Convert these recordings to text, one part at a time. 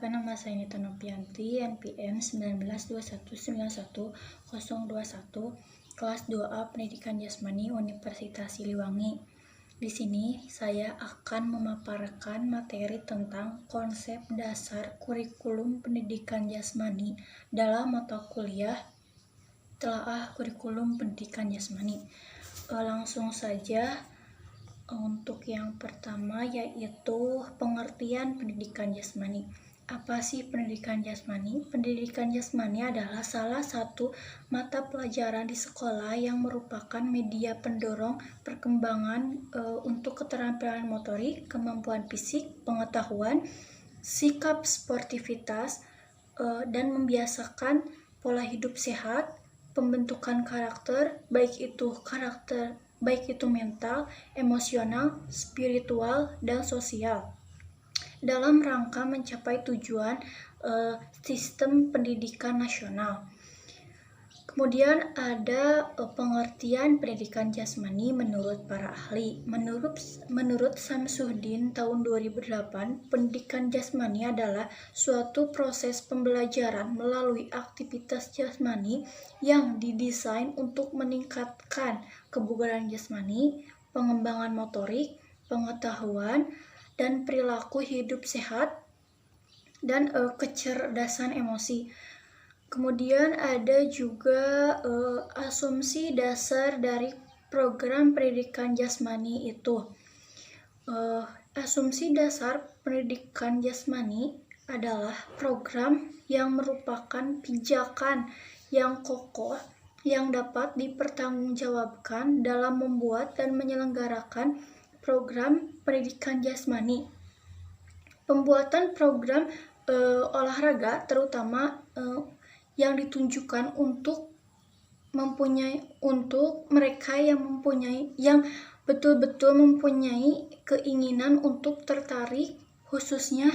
Perkenalkan, nama saya Nita Novianti, NPM 1921911021, kelas 2A Pendidikan Jasmani Universitas Siliwangi. Di sini saya akan memaparkan materi tentang konsep dasar kurikulum pendidikan jasmani dalam mata kuliah Telaah Kurikulum Pendidikan Jasmani. Langsung saja untuk yang pertama, yaitu pengertian pendidikan jasmani. Apa sih pendidikan jasmani? Pendidikan jasmani adalah salah satu mata pelajaran di sekolah yang merupakan media pendorong perkembangan untuk keterampilan motorik, kemampuan fisik, pengetahuan, sikap sportivitas, dan membiasakan pola hidup sehat, pembentukan karakter, baik itu mental, emosional, spiritual, dan sosial, dalam rangka mencapai tujuan sistem pendidikan nasional. Kemudian ada pengertian pendidikan jasmani menurut para ahli. Menurut Samsudin tahun 2008, pendidikan jasmani adalah suatu proses pembelajaran melalui aktivitas jasmani yang didesain untuk meningkatkan kebugaran jasmani, pengembangan motorik, pengetahuan, dan perilaku hidup sehat, dan kecerdasan emosi. Kemudian ada juga asumsi dasar dari program pendidikan jasmani itu. Asumsi dasar pendidikan jasmani adalah program yang merupakan pijakan yang kokoh yang dapat dipertanggungjawabkan dalam membuat dan menyelenggarakan program pendidikan jasmani. Pembuatan program olahraga terutama yang ditunjukkan untuk mereka yang betul-betul mempunyai keinginan untuk tertarik khususnya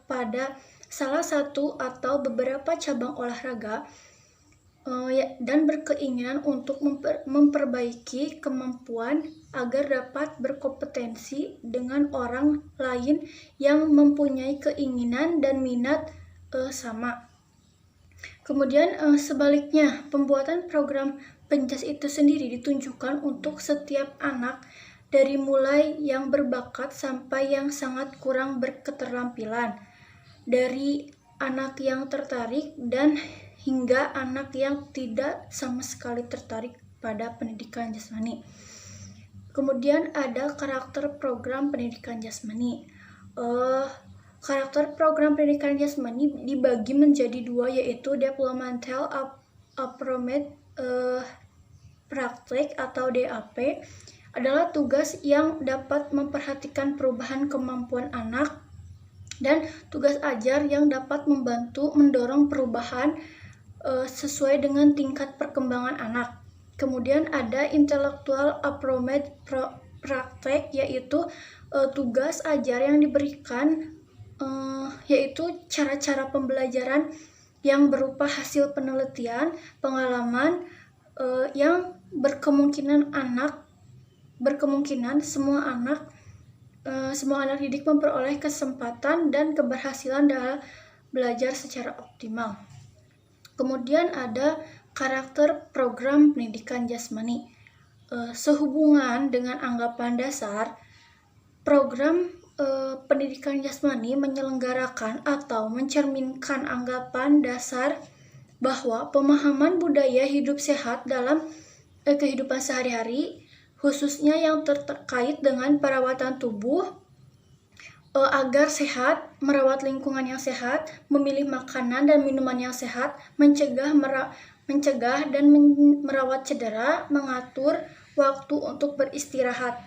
pada salah satu atau beberapa cabang olahraga dan berkeinginan untuk memperbaiki kemampuan agar dapat berkompetensi dengan orang lain yang mempunyai keinginan dan minat sama. Kemudian sebaliknya, pembuatan program penjas itu sendiri ditunjukkan untuk setiap anak dari mulai yang berbakat sampai yang sangat kurang berketerampilan, dari anak yang tertarik dan hingga anak yang tidak sama sekali tertarik pada pendidikan jasmani. Kemudian ada karakter program pendidikan jasmani. Karakter program pendidikan jasmani dibagi menjadi dua, yaitu Developmental Approach Praktek atau DAP adalah tugas yang dapat memperhatikan perubahan kemampuan anak, dan tugas ajar yang dapat membantu mendorong perubahan sesuai dengan tingkat perkembangan anak. Kemudian ada Intellectual Approach Praktek, yaitu tugas ajar yang diberikan yaitu cara-cara pembelajaran yang berupa hasil penelitian, pengalaman yang berkemungkinan semua anak didik memperoleh kesempatan dan keberhasilan dalam belajar secara optimal. Kemudian ada karakter program pendidikan jasmani. Sehubungan dengan anggapan dasar, program pendidikan jasmani menyelenggarakan atau mencerminkan anggapan dasar bahwa pemahaman budaya hidup sehat dalam kehidupan sehari-hari, khususnya yang terkait dengan perawatan tubuh agar sehat, merawat lingkungan yang sehat, memilih makanan dan minuman yang sehat, mencegah dan merawat cedera, mengatur waktu untuk beristirahat.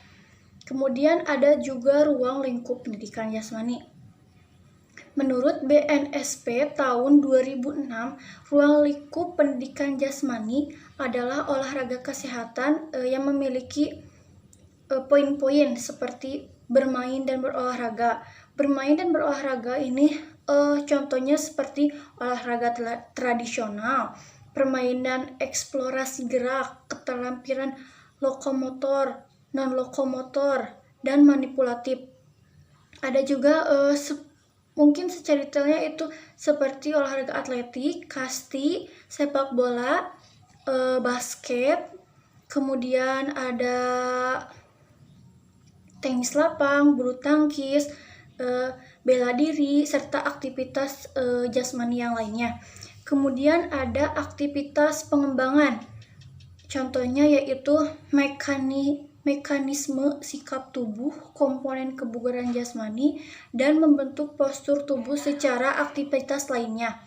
Kemudian ada juga ruang lingkup pendidikan jasmani. Menurut BNSP tahun 2006, ruang lingkup pendidikan jasmani adalah olahraga kesehatan yang memiliki poin-poin seperti bermain dan berolahraga. Bermain dan berolahraga ini contohnya seperti olahraga tradisional, permainan eksplorasi gerak, keterampilan lokomotor, non-lokomotor, dan manipulatif. Ada juga Mungkin secara detailnya itu seperti olahraga atletik, kasti, sepak bola, basket, kemudian ada tenis lapang, bulu tangkis, bela diri, serta aktivitas jasmani yang lainnya. Kemudian ada aktivitas pengembangan. Contohnya yaitu mekanisme sikap tubuh, komponen kebugaran jasmani, dan membentuk postur tubuh secara aktivitas lainnya.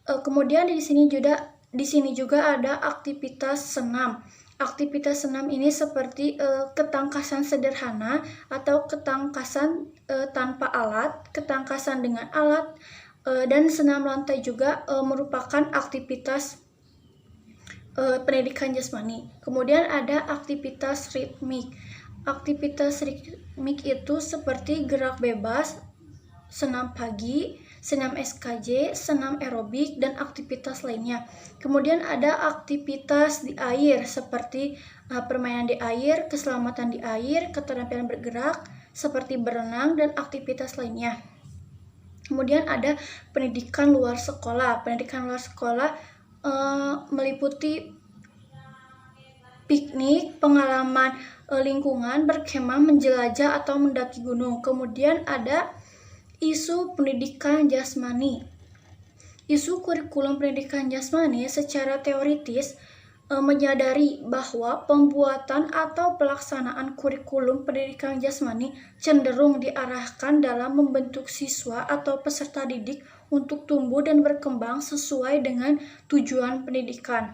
Kemudian di sini juga ada aktivitas senam. Aktivitas senam ini seperti ketangkasan sederhana atau ketangkasan tanpa alat, ketangkasan dengan alat, dan senam lantai juga merupakan aktivitas pendidikan jasmani. Kemudian ada aktivitas ritmik. Aktivitas ritmik itu seperti gerak bebas, senam pagi, senam SKJ, senam aerobik, dan aktivitas lainnya. Kemudian ada aktivitas di air seperti permainan di air, keselamatan di air, keterampilan bergerak seperti berenang, dan aktivitas lainnya. Kemudian ada pendidikan luar sekolah. Pendidikan luar sekolah meliputi piknik, pengalaman lingkungan, berkemah, menjelajah, atau mendaki gunung. Kemudian ada isu pendidikan jasmani. Isu kurikulum pendidikan jasmani secara teoritis menyadari bahwa pembuatan atau pelaksanaan kurikulum pendidikan jasmani cenderung diarahkan dalam membentuk siswa atau peserta didik untuk tumbuh dan berkembang sesuai dengan tujuan pendidikan.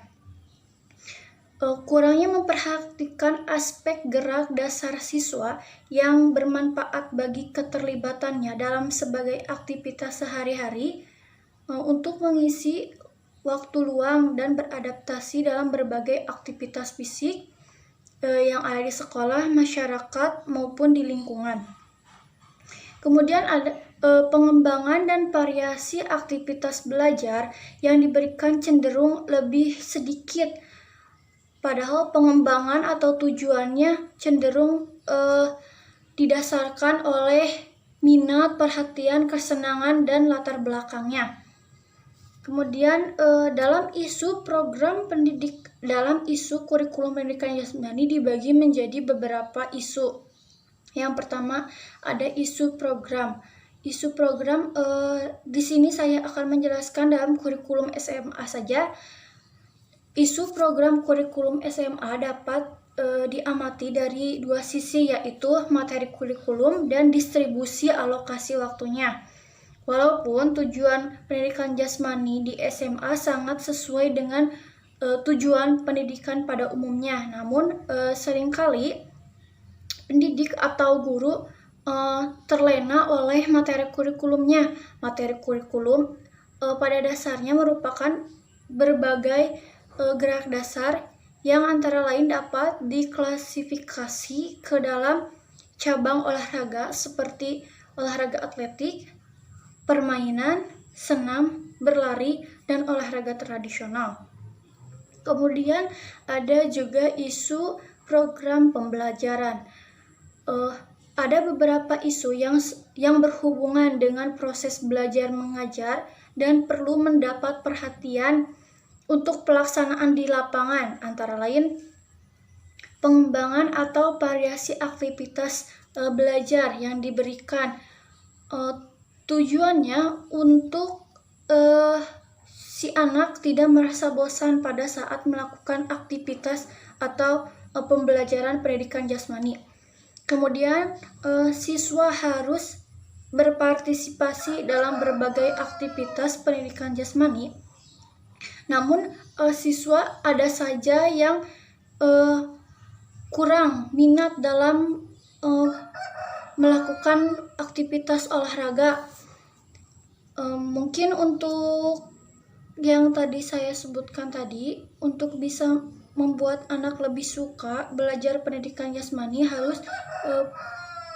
Kurangnya memperhatikan aspek gerak dasar siswa yang bermanfaat bagi keterlibatannya dalam sebagai aktivitas sehari-hari untuk mengisi waktu luang dan beradaptasi dalam berbagai aktivitas fisik yang ada di sekolah, masyarakat, maupun di lingkungan. Kemudian ada pengembangan dan variasi aktivitas belajar yang diberikan cenderung lebih sedikit, padahal pengembangan atau tujuannya cenderung didasarkan oleh minat, perhatian, kesenangan, dan latar belakangnya. Kemudian dalam isu kurikulum pendidikan jasmani dibagi menjadi beberapa isu. Yang pertama ada isu program. Isu program di sini saya akan menjelaskan dalam kurikulum SMA saja. Isu program kurikulum SMA dapat diamati dari dua sisi, yaitu materi kurikulum dan distribusi alokasi waktunya. Walaupun tujuan pendidikan jasmani di SMA sangat sesuai dengan tujuan pendidikan pada umumnya, namun seringkali pendidik atau guru terlena oleh materi kurikulumnya. Materi kurikulum pada dasarnya merupakan berbagai gerak dasar yang antara lain dapat diklasifikasi ke dalam cabang olahraga seperti olahraga atletik, permainan, senam, berlari, dan olahraga tradisional. Kemudian ada juga isu program pembelajaran. Ada beberapa isu yang berhubungan dengan proses belajar mengajar dan perlu mendapat perhatian untuk pelaksanaan di lapangan, antara lain pengembangan atau variasi aktivitas belajar yang diberikan. Tujuannya untuk si anak tidak merasa bosan pada saat melakukan aktivitas atau pembelajaran pendidikan jasmani. Kemudian siswa harus berpartisipasi dalam berbagai aktivitas pendidikan jasmani. Namun siswa ada saja yang kurang minat dalam melakukan aktivitas olahraga. Mungkin untuk yang tadi saya sebutkan tadi, untuk bisa membuat anak lebih suka belajar pendidikan jasmani harus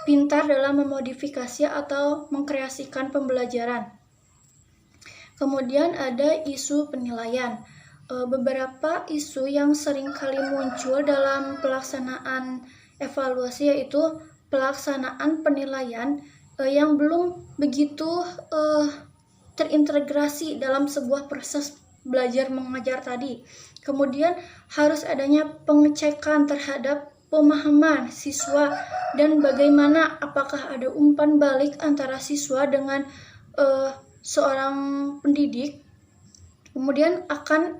pintar dalam memodifikasi atau mengkreasikan pembelajaran. Kemudian ada isu penilaian. Beberapa isu yang sering kali muncul dalam pelaksanaan evaluasi yaitu pelaksanaan penilaian yang belum begitu terintegrasi dalam sebuah proses belajar mengajar tadi. Kemudian harus adanya pengecekan terhadap pemahaman siswa dan bagaimana apakah ada umpan balik antara siswa dengan seorang pendidik. Kemudian akan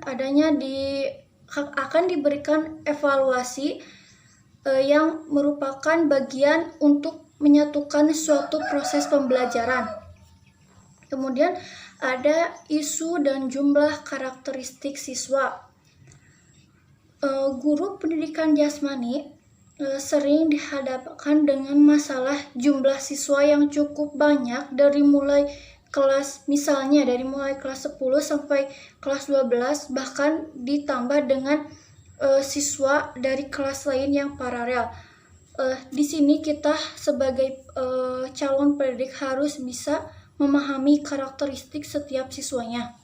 diberikan evaluasi yang merupakan bagian untuk menyatukan suatu proses pembelajaran. Kemudian ada isu dan jumlah karakteristik siswa. Guru pendidikan jasmani sering dihadapkan dengan masalah jumlah siswa yang cukup banyak dari mulai kelas 10 sampai kelas 12, bahkan ditambah dengan siswa dari kelas lain yang paralel. Di sini kita sebagai calon pendidik harus bisa memahami karakteristik setiap siswanya.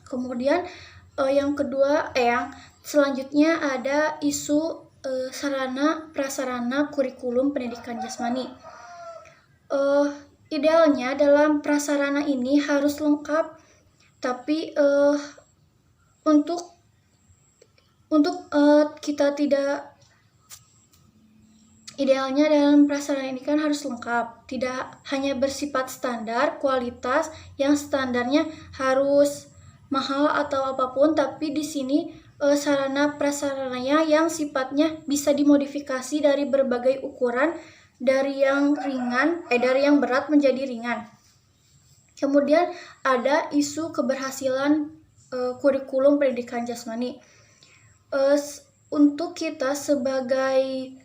Kemudian yang selanjutnya ada isu sarana prasarana kurikulum pendidikan jasmani. Idealnya dalam prasarana ini harus lengkap, tapi idealnya dalam prasarana ini kan harus lengkap, tidak hanya bersifat standar kualitas yang standarnya harus mahal atau apapun, tapi di sini sarana prasarananya yang sifatnya bisa dimodifikasi dari berbagai ukuran, dari yang berat menjadi ringan. Kemudian ada isu keberhasilan kurikulum pendidikan jasmani. Untuk kita sebagai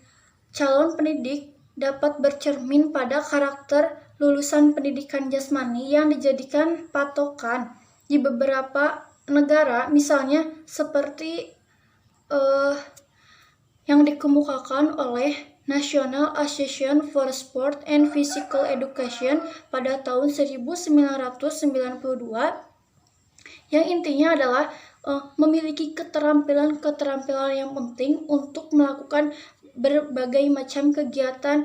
calon pendidik dapat bercermin pada karakter lulusan pendidikan jasmani yang dijadikan patokan di beberapa negara, misalnya seperti yang dikemukakan oleh National Association for Sport and Physical Education pada tahun 1992, yang intinya adalah memiliki keterampilan-keterampilan yang penting untuk melakukan berbagai macam kegiatan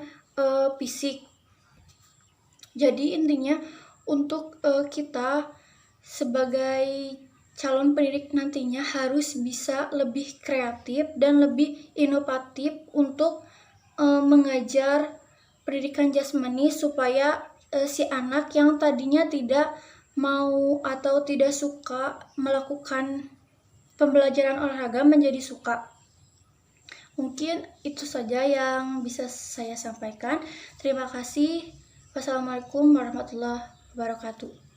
fisik. Jadi intinya untuk kita sebagai calon pendidik nantinya harus bisa lebih kreatif dan lebih inovatif untuk mengajar pendidikan jasmani supaya si anak yang tadinya tidak mau atau tidak suka melakukan pembelajaran olahraga menjadi suka. Mungkin itu saja yang bisa saya sampaikan. Terima kasih. Wassalamualaikum warahmatullahi wabarakatuh.